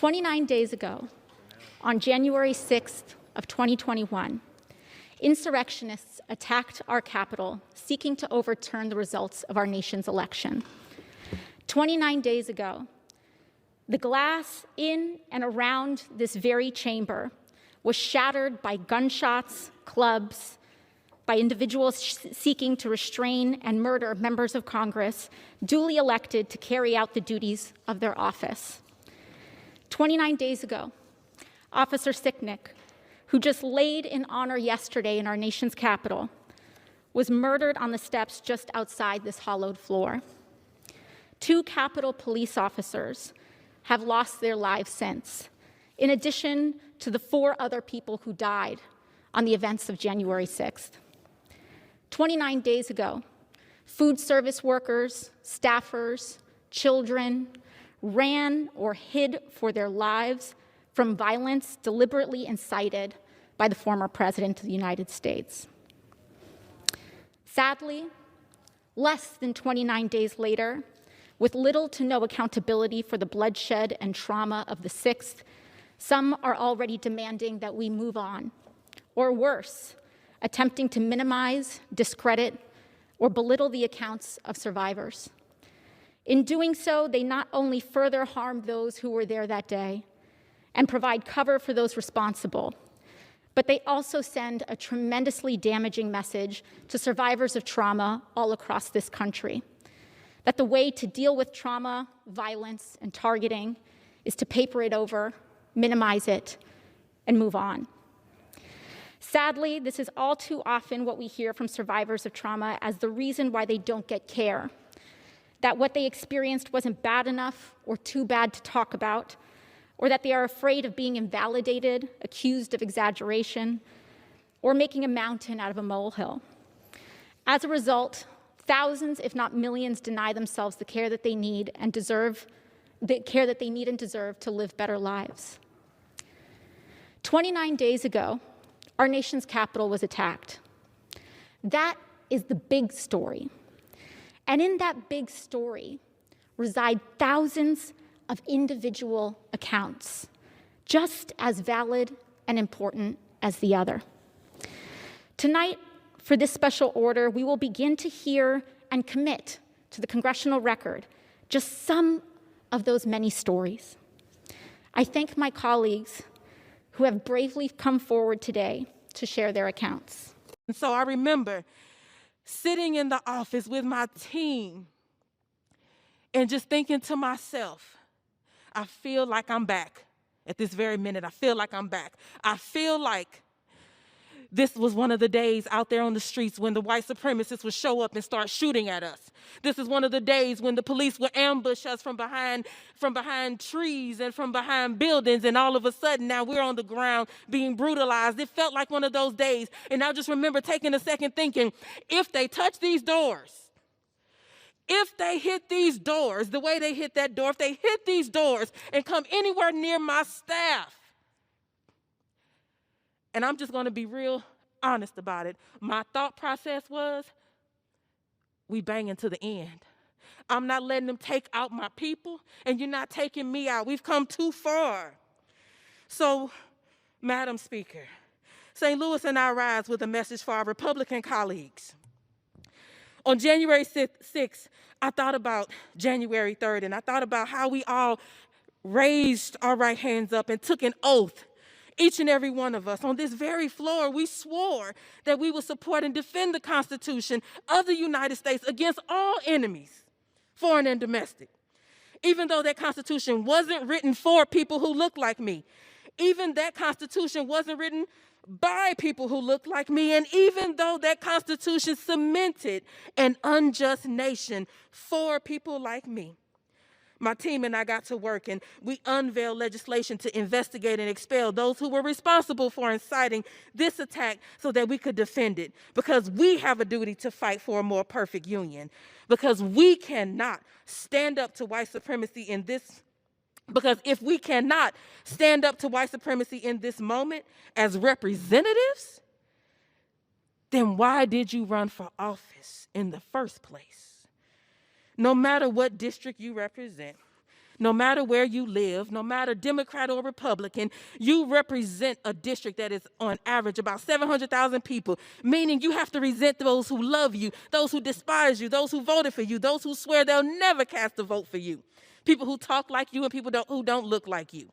29 days ago, on January 6th of 2021, insurrectionists attacked our Capitol, seeking to overturn the results of our nation's election. 29 days ago, the glass in and around this very chamber was shattered by gunshots, clubs, by individuals seeking to restrain and murder members of Congress duly elected to carry out the duties of their office. 29 days ago, Officer Sicknick, who just laid in honor yesterday in our nation's capital, was murdered on the steps just outside this hollowed floor. 2 Capitol police officers have lost their lives since, in addition to the 4 other people who died on the events of January 6th. 29 days ago, food service workers, staffers, children ran or hid for their lives from violence deliberately incited by the former President of the United States. Sadly, less than 29 days later, with little to no accountability for the bloodshed and trauma of the 6th, some are already demanding that we move on, or worse, attempting to minimize, discredit, or belittle the accounts of survivors. In doing so, they not only further harm those who were there that day and provide cover for those responsible, but they also send a tremendously damaging message to survivors of trauma all across this country, that the way to deal with trauma, violence, and targeting is to paper it over, minimize it, and move on. Sadly, this is all too often what we hear from survivors of trauma as the reason why they don't get care, that what they experienced wasn't bad enough or too bad to talk about, or that they are afraid of being invalidated, accused of exaggeration, or making a mountain out of a molehill. As a result, thousands, if not millions, deny themselves the care that they need and deserve to live better lives. 29 days ago, our nation's capital was attacked. That is the big story. And in that big story reside thousands of individual accounts, just as valid and important as the other. Tonight, for this special order, we will begin to hear and commit to the congressional record just some of those many stories. I thank my colleagues who have bravely come forward today to share their accounts. And so I remember sitting in the office with my team and just thinking to myself, I feel like I'm back. At this very minute, I feel like I'm back. I feel like this was one of the days out there on the streets when the white supremacists would show up and start shooting at us. This is one of the days when the police would ambush us from behind trees and from behind buildings, and all of a sudden now we're on the ground being brutalized. It felt like one of those days, and I just remember taking a second thinking, if they touch these doors, if they hit these doors the way they hit that door, if they hit these doors and come anywhere near my staff, and I'm just going to be real honest about it, my thought process was, we banging to the end. I'm not letting them take out my people, and you're not taking me out. We've come too far. So, Madam Speaker, St. Louis and I rise with a message for our Republican colleagues. On January 6th, I thought about January 3rd, and I thought about how we all raised our right hands up and took an oath. Each and every one of us on this very floor, we swore that we would support and defend the Constitution of the United States against all enemies, foreign and domestic. Even though that Constitution wasn't written for people who look like me, even that Constitution wasn't written by people who look like me, and even though that Constitution cemented an unjust nation for people like me, my team and I got to work, and we unveiled legislation to investigate and expel those who were responsible for inciting this attack so that we could defend it, because we have a duty to fight for a more perfect union, because we cannot stand up to white supremacy in this Because if we cannot stand up to white supremacy in this moment as representatives, then why did you run for office in the first place? No matter what district you represent, No matter where you live, no matter Democrat or Republican, you represent a district that is on average about 700,000 people, meaning you have to resent those who love you, those who despise you, those who voted for you, those who swear they'll never cast a vote for you, people who talk like you and people who don't look like you.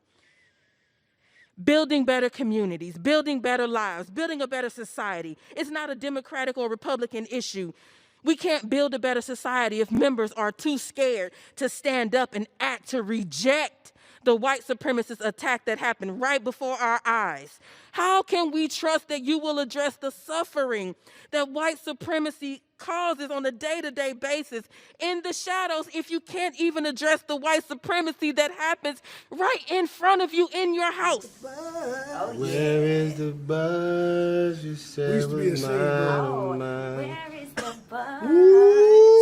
Building better communities, building better lives, building a better society. It's not a Democratic or Republican issue. We can't build a better society if members are too scared to stand up and act to reject the white supremacist attack that happened right before our eyes. How can we trust that you will address the suffering that white supremacy causes on a day-to-day basis in the shadows if you can't even address the white supremacy that happens right in front of you in your house? Oh, yeah. Where is the buzz you said was mine? Where is the buzz? Ooh.